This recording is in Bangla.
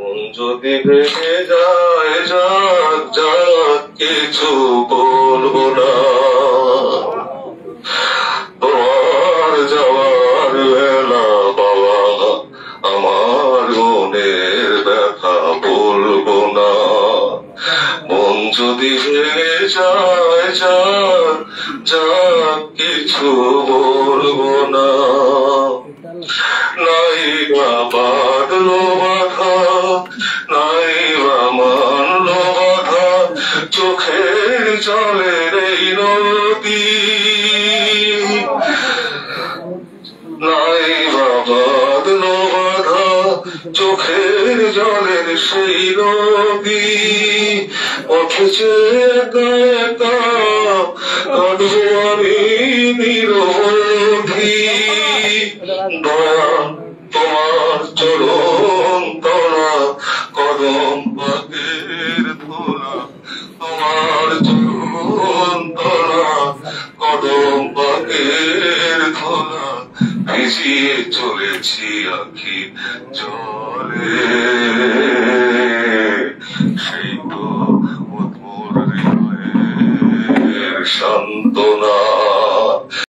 মন যদি ভেঙে যায়, যাক যাক, কিছু বলবো না। তোমার যাওয়ার বেলা বাবা, আমার মনের ব্যথা বলবো না। মন যদি ভেঙে যায়, যাক যাক, কিছু বলবো না। নাই বা বাঁধলো বাধা, নাই বা মানলো বাধা, চোখের জলের এই নদী। নাই বা বাঁধলো বাধা, চোখের জলের সেই নদী। উঠেছে একা একা, কাঁদবো আমি নিরবধি। দয়া তোমার চরণ তলা, কদম পাকের ধোলা। তোমার চরণ তলা, কদম পাকের ধোলা। ভিজিয়ে চলেছি আখি জলে।